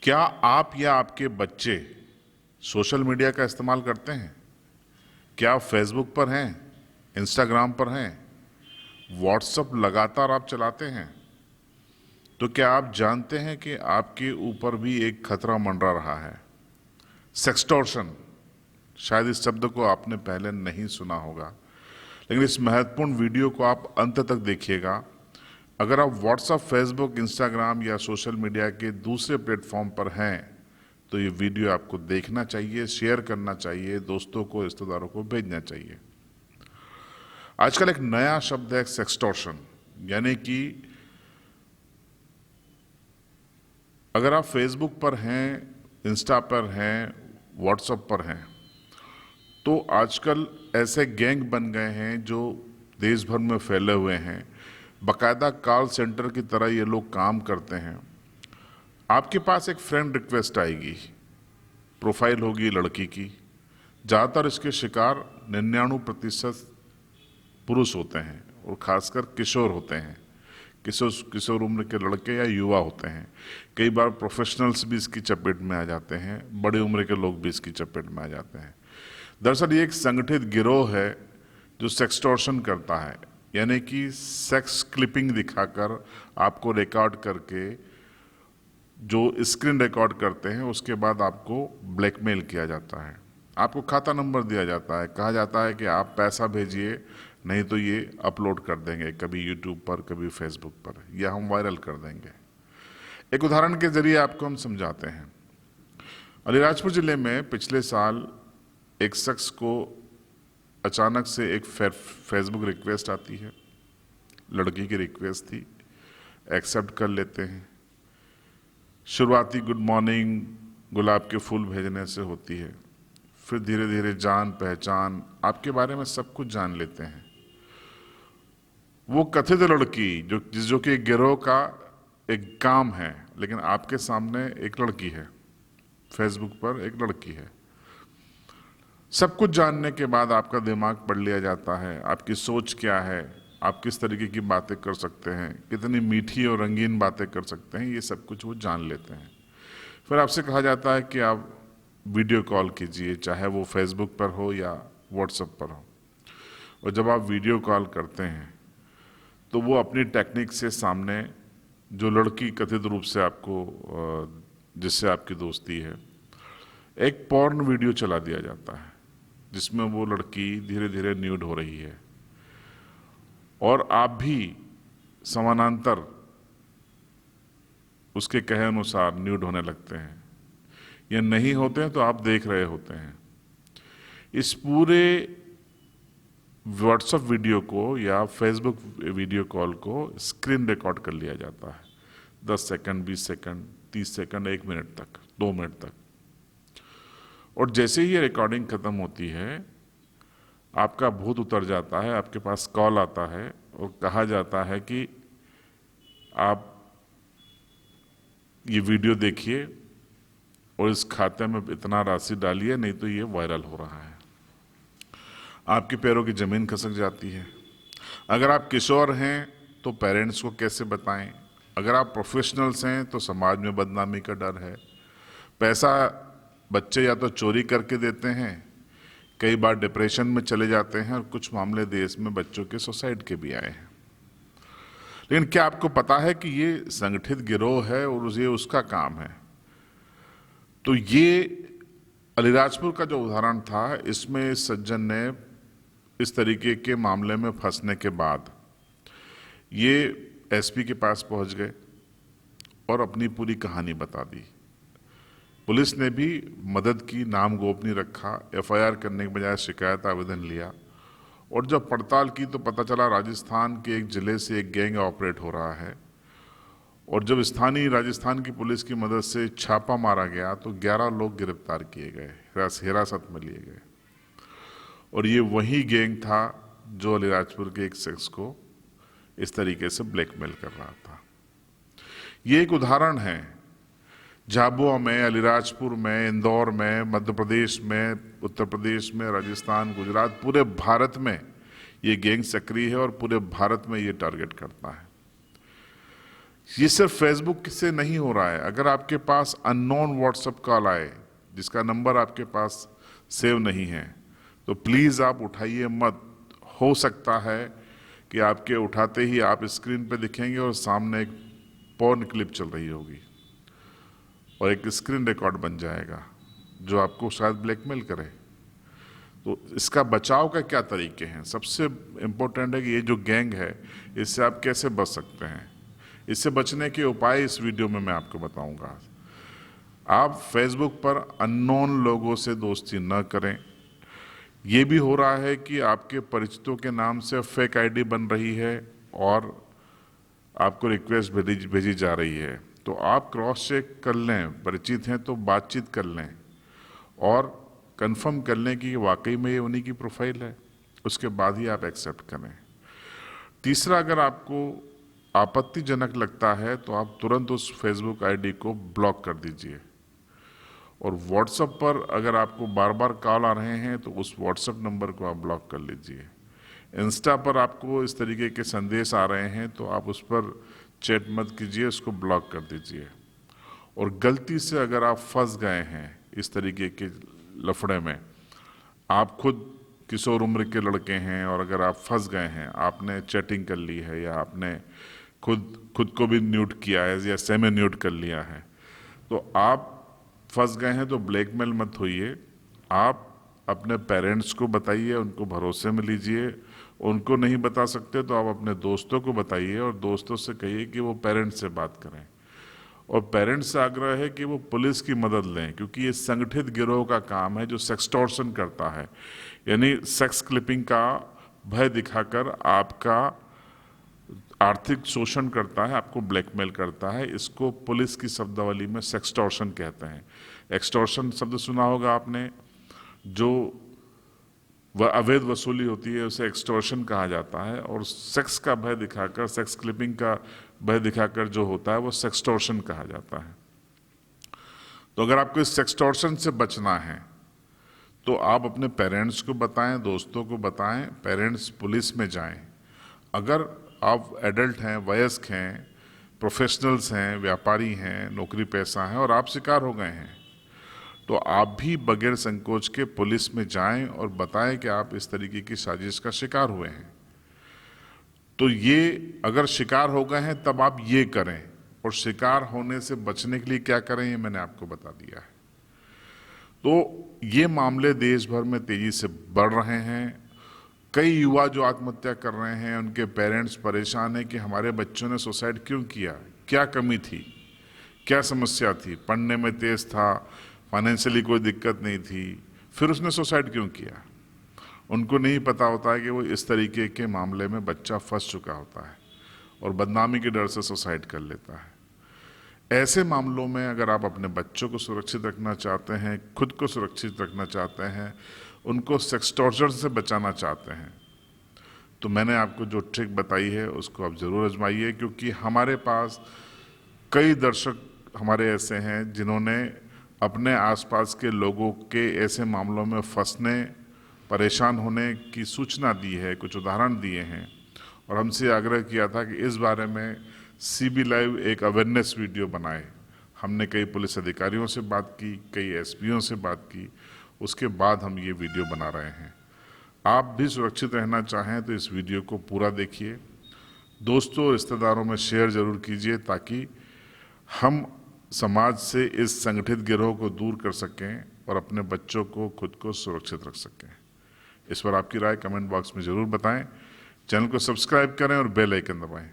क्या आप या आपके बच्चे सोशल मीडिया का इस्तेमाल करते हैं? क्या आप फेसबुक पर हैं, इंस्टाग्राम पर हैं, व्हाट्सएप लगातार आप चलाते हैं? तो क्या आप जानते हैं कि आपके ऊपर भी एक खतरा मंडरा रहा है, सेक्सटॉर्शन। शायद इस शब्द को आपने पहले नहीं सुना होगा, लेकिन इस महत्वपूर्ण वीडियो को आप अंत तक देखिएगा। अगर आप व्हाट्सएप, फेसबुक, इंस्टाग्राम या सोशल मीडिया के दूसरे प्लेटफॉर्म पर हैं तो ये वीडियो आपको देखना चाहिए, शेयर करना चाहिए, दोस्तों को, रिश्तेदारों को भेजना चाहिए। आजकल एक नया शब्द है सेक्सटॉर्शन, यानी कि अगर आप फेसबुक पर हैं, इंस्टा पर हैं, व्हाट्सएप पर हैं, तो आजकल ऐसे गैंग बन गए हैं जो देश भर में फैले हुए हैं। बाकायदा कॉल सेंटर की तरह ये लोग काम करते हैं। आपके पास एक फ्रेंड रिक्वेस्ट आएगी, प्रोफाइल होगी लड़की की। ज़्यादातर इसके शिकार 99% पुरुष होते हैं और खासकर किशोर होते हैं। किशोर उम्र के लड़के या युवा होते हैं। कई बार प्रोफेशनल्स भी इसकी चपेट में आ जाते हैं, बड़े उम्र के लोग भी इसकी चपेट में आ जाते हैं। दरअसल ये एक संगठित गिरोह है जो सेक्सटॉर्शन करता है, यानी कि सेक्स क्लिपिंग दिखाकर आपको रिकॉर्ड करके, जो स्क्रीन रिकॉर्ड करते हैं, उसके बाद आपको ब्लैकमेल किया जाता है। आपको खाता नंबर दिया जाता है, कहा जाता है कि आप पैसा भेजिए, नहीं तो ये अपलोड कर देंगे कभी यूट्यूब पर, कभी फेसबुक पर, या हम वायरल कर देंगे। एक उदाहरण के जरिए आपको हम समझाते हैं। अलीराजपुर जिले में पिछले साल एक शख्स को अचानक से एक फेसबुक रिक्वेस्ट आती है। लड़की की रिक्वेस्ट थी, एक्सेप्ट कर लेते हैं। शुरुआती गुड मॉर्निंग गुलाब के फूल भेजने से होती है, फिर धीरे धीरे जान पहचान, आपके बारे में सब कुछ जान लेते हैं। वो कथित लड़की जो कि एक गिरोह का एक काम है, लेकिन आपके सामने एक लड़की है, फेसबुक पर एक लड़की है। सब कुछ जानने के बाद आपका दिमाग पढ़ लिया जाता है, आपकी सोच क्या है, आप किस तरीके की बातें कर सकते हैं, कितनी मीठी और रंगीन बातें कर सकते हैं, ये सब कुछ वो जान लेते हैं। फिर आपसे कहा जाता है कि आप वीडियो कॉल कीजिए, चाहे वो फेसबुक पर हो या व्हाट्सएप पर हो। और जब आप वीडियो कॉल करते हैं तो वो अपनी टेक्निक से सामने जो लड़की कथित रूप से आपको, जिससे आपकी दोस्ती है, एक पॉर्न वीडियो चला दिया जाता है जिसमें वो लड़की धीरे धीरे न्यूड हो रही है और आप भी समानांतर उसके कहे अनुसार न्यूड होने लगते हैं, या नहीं होते हैं तो आप देख रहे होते हैं। इस पूरे व्हाट्सएप वीडियो को या फेसबुक वीडियो कॉल को स्क्रीन रिकॉर्ड कर लिया जाता है, 10 सेकंड, 20 सेकंड, 30 सेकंड, 1 मिनट तक, 2 मिनट तक। और जैसे ही ये रिकॉर्डिंग खत्म होती है, आपका भूत उतर जाता है, आपके पास कॉल आता है और कहा जाता है कि आप ये वीडियो देखिए और इस खाते में इतना राशि डालिए, नहीं तो ये वायरल हो रहा है। आपके पैरों की जमीन खिसक जाती है। अगर आप किशोर हैं तो पेरेंट्स को कैसे बताएं? अगर आप प्रोफेशनल्स हैं तो समाज में बदनामी का डर है। पैसा बच्चे या तो चोरी करके देते हैं, कई बार डिप्रेशन में चले जाते हैं, और कुछ मामले देश में बच्चों के सुसाइड के भी आए हैं। लेकिन क्या आपको पता है कि ये संगठित गिरोह है और ये उसका काम है? तो ये अलीराजपुर का जो उदाहरण था, इसमें इस सज्जन ने इस तरीके के मामले में फंसने के बाद ये एसपी के पास पहुंच गए और अपनी पूरी कहानी बता दी। पुलिस ने भी मदद की, नाम गोपनीय रखा, एफआईआर करने के बजाय शिकायत आवेदन लिया, और जब पड़ताल की तो पता चला राजस्थान के एक जिले से एक गैंग ऑपरेट हो रहा है। और जब स्थानीय राजस्थान की पुलिस की मदद से छापा मारा गया तो 11 लोग गिरफ्तार किए गए, हिरासत में लिए गए। और ये वही गैंग था जो अलीराजपुर के एक शख्स को इस तरीके से ब्लैकमेल कर रहा था। ये एक उदाहरण है। झाबुआ में, अलीराजपुर में, इंदौर में, मध्य प्रदेश में, उत्तर प्रदेश में, राजस्थान, गुजरात, पूरे भारत में ये गैंग सक्रिय है और पूरे भारत में ये टारगेट करता है। ये सिर्फ फेसबुक से नहीं हो रहा है। अगर आपके पास अननोन व्हाट्सएप कॉल आए जिसका नंबर आपके पास सेव नहीं है तो प्लीज़ आप उठाइए मत। हो सकता है कि आपके उठाते ही आप स्क्रीन पे दिखेंगे और सामने एक पॉर्न क्लिप चल रही होगी और एक स्क्रीन रिकॉर्ड बन जाएगा जो आपको शायद ब्लैकमेल करे। तो इसका बचाव का क्या तरीके हैं? सबसे इम्पोर्टेंट है कि ये जो गैंग है इससे आप कैसे बच सकते हैं। इससे बचने के उपाय इस वीडियो में मैं आपको बताऊंगा। आप फेसबुक पर अननोन लोगों से दोस्ती न करें। ये भी हो रहा है कि आपके परिचितों के नाम से फेक आईडी बन रही है और आपको रिक्वेस्ट भेजी जा रही है, तो आप क्रॉस चेक कर लें। परिचित हैं तो बातचीत कर लें और कंफर्म कर लें कि वाकई में ये उन्हीं की प्रोफाइल है, उसके बाद ही आप एक्सेप्ट करें। तीसरा, अगर आपको आपत्तिजनक लगता है तो आप तुरंत उस फेसबुक आईडी को ब्लॉक कर दीजिए। और व्हाट्सएप पर अगर आपको बार बार कॉल आ रहे हैं तो उस व्हाट्सएप नंबर को आप ब्लॉक कर लीजिए। इंस्टा पर आपको इस तरीके के संदेश आ रहे हैं तो आप उस पर चैट मत कीजिए, उसको ब्लॉक कर दीजिए। और गलती से अगर आप फंस गए हैं इस तरीके के लफड़े में, आप खुद किशोर उम्र के लड़के हैं और अगर आप फंस गए हैं, आपने चैटिंग कर ली है या आपने खुद को भी न्यूट किया है या सेमी न्यूट कर लिया है, तो आप फंस गए हैं तो ब्लैकमेल मत होइए। आप अपने पेरेंट्स को बताइए, उनको भरोसे में लीजिए। उनको नहीं बता सकते तो आप अपने दोस्तों को बताइए और दोस्तों से कहिए कि वो पेरेंट्स से बात करें। और पेरेंट्स से आग्रह है कि वो पुलिस की मदद लें, क्योंकि ये संगठित गिरोह का काम है जो सेक्सटॉर्शन करता है, यानी सेक्स क्लिपिंग का भय दिखाकर आपका आर्थिक शोषण करता है, आपको ब्लैकमेल करता है। इसको पुलिस की शब्दावली में सेक्सटॉर्शन कहते हैं। एक्सटॉर्शन शब्द सुना होगा आपने, जो अवैध वसूली होती है उसे एक्सटॉर्शन कहा जाता है। और सेक्स का भय दिखाकर, सेक्स क्लिपिंग का भय दिखाकर जो होता है वो सेक्सटॉर्शन कहा जाता है। तो अगर आपको इस सेक्सटॉर्शन से बचना है तो आप अपने पेरेंट्स को बताएं, दोस्तों को बताएं, पेरेंट्स पुलिस में जाएं। अगर आप एडल्ट हैं, वयस्क हैं, प्रोफेशनल्स हैं, व्यापारी हैं, नौकरी पैसा हैं और आप शिकार हो गए हैं, तो आप भी बगैर संकोच के पुलिस में जाएं और बताएं कि आप इस तरीके की साजिश का शिकार हुए हैं। तो ये अगर शिकार हो गए हैं तब आप ये करें, और शिकार होने से बचने के लिए क्या करें ये मैंने आपको बता दिया है। तो ये मामले देश भर में तेजी से बढ़ रहे हैं। कई युवा जो आत्महत्या कर रहे हैं, उनके पेरेंट्स परेशान हैं कि हमारे बच्चों ने सुसाइड क्यों किया, क्या कमी थी, क्या समस्या थी, पढ़ने में तेज था, फाइनेंशियली कोई दिक्कत नहीं थी, फिर उसने सुसाइड क्यों किया। उनको नहीं पता होता है कि वो इस तरीके के मामले में बच्चा फंस चुका होता है और बदनामी के डर से सुसाइड कर लेता है। ऐसे मामलों में अगर आप अपने बच्चों को सुरक्षित रखना चाहते हैं, खुद को सुरक्षित रखना चाहते हैं, उनको सेक्सटॉर्चर से बचाना चाहते हैं, तो मैंने आपको जो ट्रिक बताई है उसको आप ज़रूर आजमाइए। क्योंकि हमारे पास कई दर्शक हमारे ऐसे हैं जिन्होंने अपने आसपास के लोगों के ऐसे मामलों में फंसने, परेशान होने की सूचना दी है, कुछ उदाहरण दिए हैं और हमसे आग्रह किया था कि इस बारे में CB लाइव एक अवेयरनेस वीडियो बनाए। हमने कई पुलिस अधिकारियों से बात की, कई SPओं से बात की, उसके बाद हम ये वीडियो बना रहे हैं। आप भी सुरक्षित रहना चाहें तो इस वीडियो को पूरा देखिए, दोस्तों रिश्तेदारों में शेयर ज़रूर कीजिए ताकि हम समाज से इस संगठित गिरोह को दूर कर सकें और अपने बच्चों को, खुद को सुरक्षित रख सकें। इस पर आपकी राय कमेंट बॉक्स में ज़रूर बताएं। चैनल को सब्सक्राइब करें और बेल आइकन दबाएं।